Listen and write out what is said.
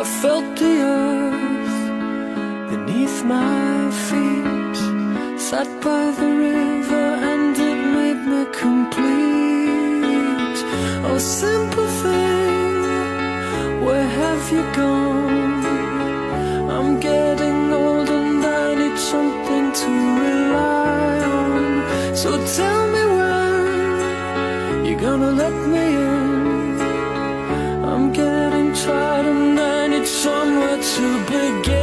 I felt the earth beneath my feet, sat by the river and it made me complete. Oh, simple thing, where have you gone? I'm getting old and I need something to rely on. So tell me when you're gonna let me in. I'm getting tired and I need somewhere to begin.